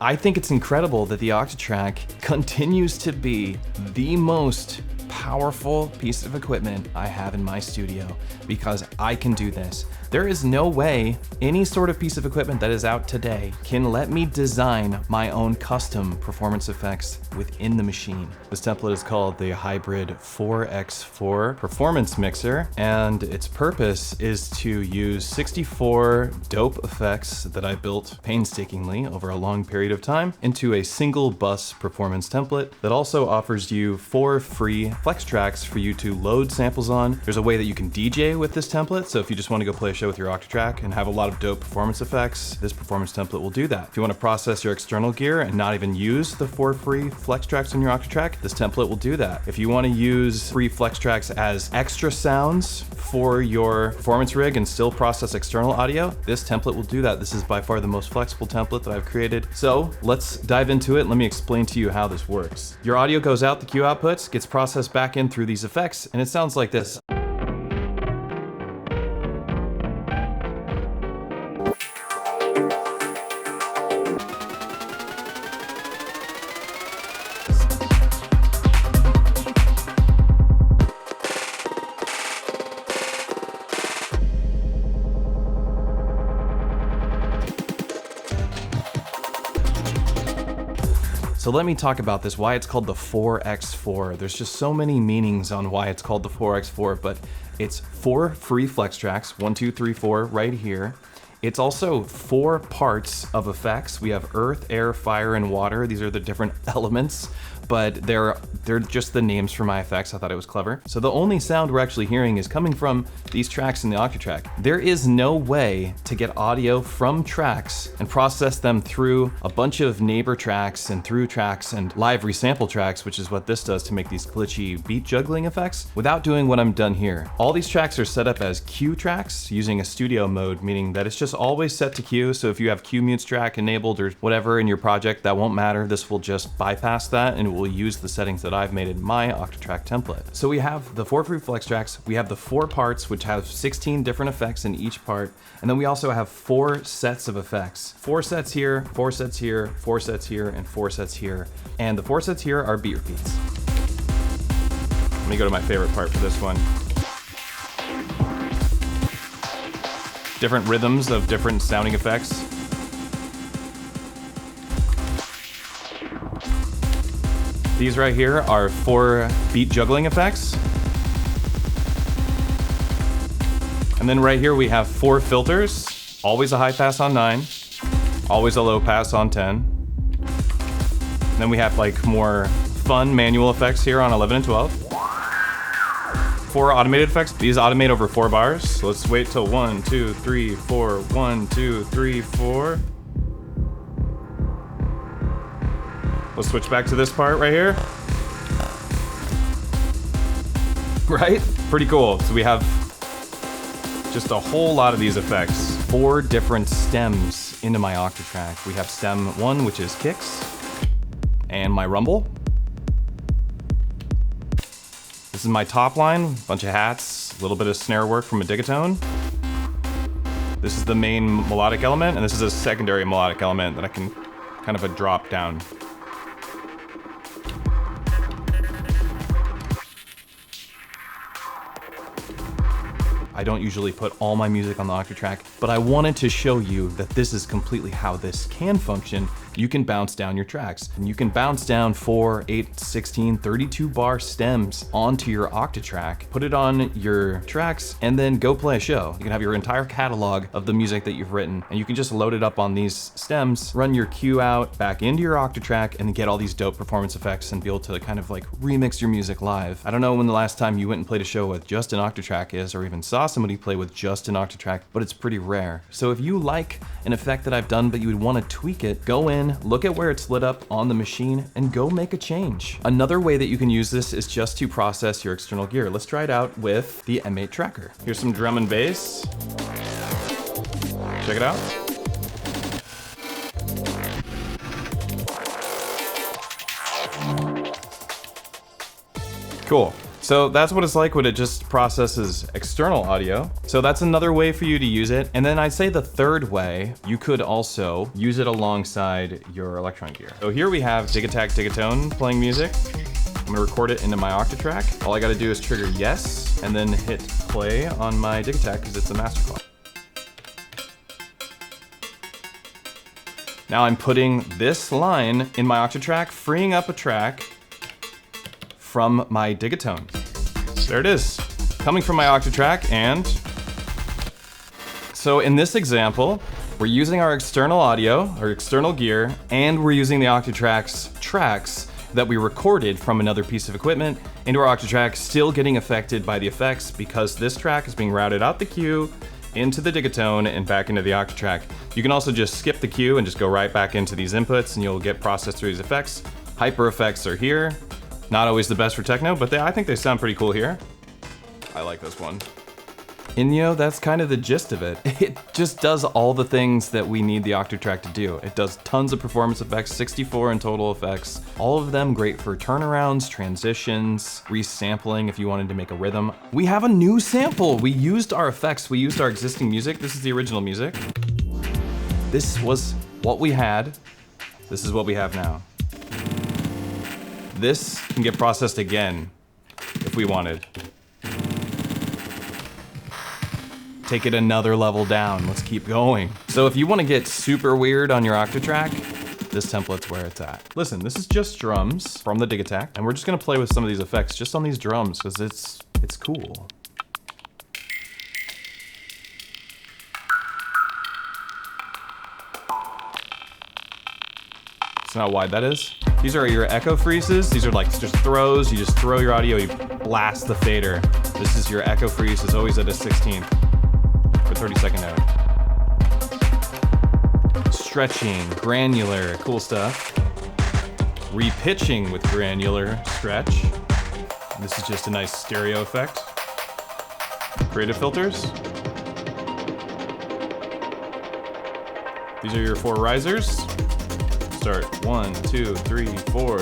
I think it's incredible that the Octatrack continues to be the most powerful piece of equipment I have in my studio because I can do this. There is no way any sort of piece of equipment that is out today can let me design my own custom performance effects within the machine. This template is called the Hybrid 4x4 Performance Mixer, and its purpose is to use 64 dope effects that I built painstakingly over a long period of time into a single bus performance template that also offers you 4 free flex tracks for you to load samples on. There's a way that you can DJ with this template, so if you just want to go play a show with your Octatrack and have a lot of dope performance effects, this performance template will do that. If you want to process your external gear and not even use the 4 free flex tracks on your Octatrack, this template will do that. If you want to use free flex tracks as extra sounds for your performance rig and still process external audio, this template will do that. This is by far the most flexible template that I've created. So let's dive into it. Let me explain to you how this works. Your audio goes out the Q outputs, gets processed back in through these effects, and it sounds like this. So let me talk about this, why it's called the 4x4. There's just so many meanings on why it's called the 4x4, but it's 4 free flex tracks, 1, 2, 3, 4 right here. It's also 4 parts of effects. We have earth, air, fire, and water. These are the different elements, but they're just the names for my effects. I thought it was clever. So the only sound we're actually hearing is coming from these tracks in the Octatrack. There is no way to get audio from tracks and process them through a bunch of neighbor tracks and through tracks and live resample tracks, which is what this does to make these glitchy beat juggling effects, without doing what I'm done here. All these tracks are set up as Q tracks using a studio mode, meaning that it's just always set to Q. So if you have Q mutes track enabled or whatever in your project, that won't matter. This will just bypass that and it will use the settings that I've made in my Octatrack template. So we have the 4 free flex tracks, we have the 4 parts which have 16 different effects in each part, and then we also have 4 sets of effects. 4 sets here, 4 sets here, 4 sets here, and 4 sets here. And the 4 sets here are beat repeats. Let me go to my favorite part for this one. Different rhythms of different sounding effects. These right here are 4 beat juggling effects. And then right here we have 4 filters, always a high pass on 9, always a low pass on 10. And then we have like more fun manual effects here on 11 and 12. 4 automated effects. These automate over 4 bars. So let's wait till 1, 2, 3, 4, 1, 2, 3, 4. Let's switch back to this part right here. Right? Pretty cool. So we have just a whole lot of these effects. 4 different stems into my Octatrack. We have stem 1, which is kicks, and my rumble. This is my top line, bunch of hats, a little bit of snare work from a digatone. This is the main melodic element, and this is a secondary melodic element that I can kind of a drop down. I don't usually put all my music on the Octatrack, but I wanted to show you that this is completely how this can function. You can bounce down your tracks, and you can bounce down 4, 8, 16, 32 bar stems onto your Octatrack, put it on your tracks, and then go play a show. You can have your entire catalog of the music that you've written, and you can just load it up on these stems, run your cue out back into your Octatrack, and get all these dope performance effects and be able to kind of like remix your music live. I don't know when the last time you went and played a show with just an Octatrack is, or even saw somebody play with just an Octatrack, but it's pretty rare. So if you like an effect that I've done, but you would want to tweak it, go in, look at where it's lit up on the machine, and go make a change. Another way that you can use this is just to process your external gear. Let's try it out with the M8 tracker. Here's some drum and bass. Check it out. Cool. So that's what it's like when it just processes external audio. So that's another way for you to use it. And then I'd say the third way, you could also use it alongside your Electron gear. So here we have Digitak Digatone playing music. I'm gonna record it into my Octatrack. All I gotta do is trigger yes, and then hit play on my Digitak because it's a master file. Now I'm putting this line in my Octatrack, freeing up a track from my Digatone. There it is, coming from my Octatrack. And so in this example, we're using our external audio, our external gear, and we're using the Octatrack's tracks that we recorded from another piece of equipment into our Octatrack, still getting affected by the effects because this track is being routed out the queue into the Digatone and back into the Octatrack. You can also just skip the queue and just go right back into these inputs and you'll get processed through these effects. Hyper effects are here. Not always the best for techno, but I think they sound pretty cool here. I like this one. And you know, that's kind of the gist of it. It just does all the things that we need the Octatrack to do. It does tons of performance effects, 64 in total effects. All of them great for turnarounds, transitions, resampling if you wanted to make a rhythm. We have a new sample. We used our effects. We used our existing music. This is the original music. This was what we had. This is what we have now. This can get processed again if we wanted. Take it another level down. Let's keep going. So if you want to get super weird on your Octatrack, this template's where it's at. Listen, this is just drums from the Digitak, and we're just gonna play with some of these effects just on these drums because it's cool. See how wide that is? These are your echo freezes. These are like just throws. You just throw your audio, you blast the fader. This is your echo freeze. It's always at a 16th for 30-second note. Stretching, granular, cool stuff. Repitching with granular stretch. This is just a nice stereo effect. Creative filters. These are your 4 risers. Start 1, 2, 3, 4.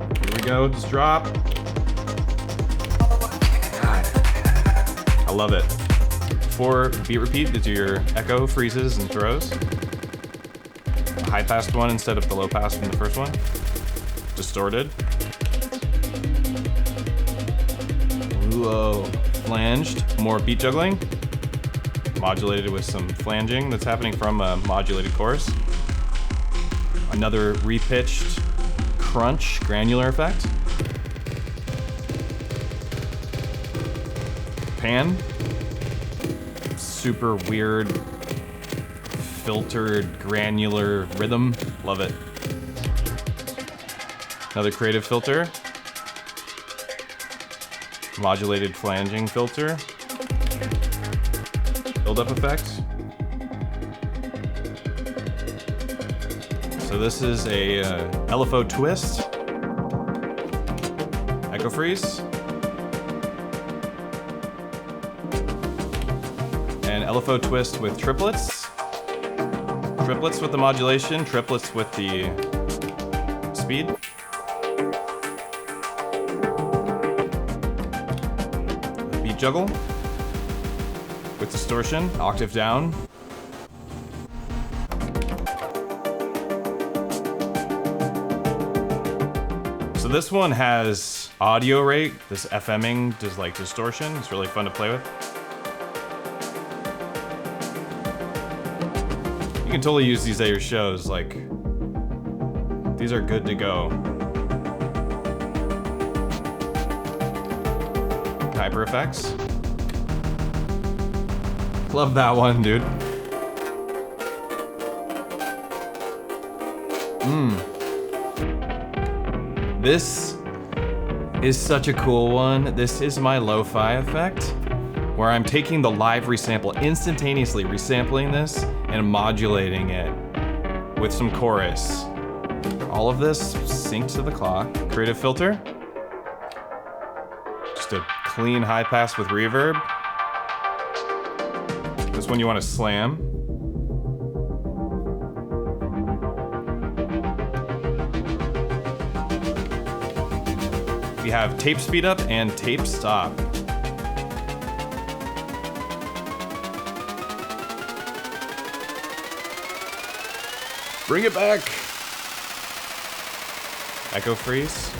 Here we go, just drop. God, I love it. 4 beat repeat, these are your echo, freezes, and throws. A high passed one instead of the low pass from the first one. Distorted. Whoa, flanged, more beat juggling. Modulated with some flanging that's happening from a modulated chorus. Another repitched crunch granular effect. Pan. Super weird filtered granular rhythm. Love it. Another creative filter. Modulated flanging filter. Build-up effect. So this is a LFO twist, echo freeze, and LFO twist with triplets. Triplets with the modulation, triplets with the speed. Beat juggle. With distortion, octave down. So this one has audio rate, this FMing does like distortion. It's really fun to play with. You can totally use these at your shows, like, these are good to go. Hyper effects. Love that one, dude. This is such a cool one. This is my lo-fi effect, where I'm taking the live resample, instantaneously resampling this and modulating it with some chorus. All of this synced to the clock. Creative filter. Just a clean high pass with reverb. This one you want to slam. You have tape speed up and tape stop. Bring it back. Echo freeze.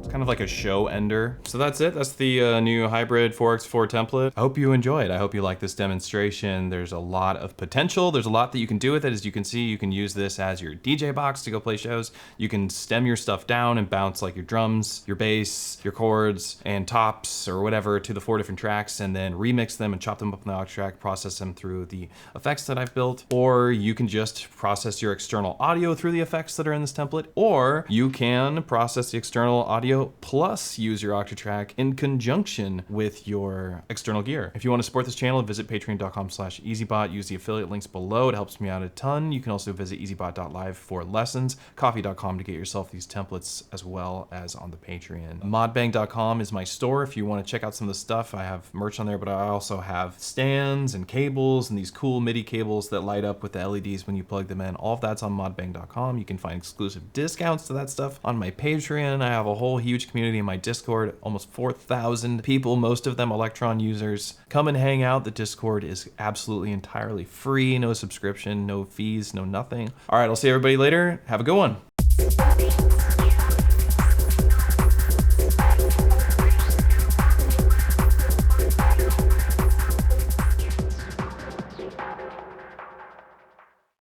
Kind of like a show ender. So that's it. That's the new hybrid 4x4 template. I hope you enjoyed. I hope you like this demonstration. There's a lot of potential. There's a lot that you can do with it. As you can see, you can use this as your DJ box to go play shows. You can stem your stuff down and bounce like your drums, your bass, your chords, and tops or whatever to the 4 different tracks, and then remix them and chop them up in the Octatrack, process them through the effects that I've built. Or you can just process your external audio through the effects that are in this template, or you can process the external audio plus use your Octatrack in conjunction with your external gear. If you want to support this channel, visit patreon.com/EZBOT. Use the affiliate links below. It helps me out a ton. You can also visit ezbot.live for lessons, coffee.com to get yourself these templates as well as on the Patreon. Modbang.com is my store if you want to check out some of the stuff. I have merch on there, but I also have stands and cables and these cool MIDI cables that light up with the LEDs when you plug them in. All of that's on modbang.com. You can find exclusive discounts to that stuff on my Patreon. I have a whole huge community in my Discord, almost 4,000 people, most of them Electron users. Come and hang out. The Discord is absolutely entirely free, no subscription, no fees, no nothing. All right, I'll see everybody later. Have a good one.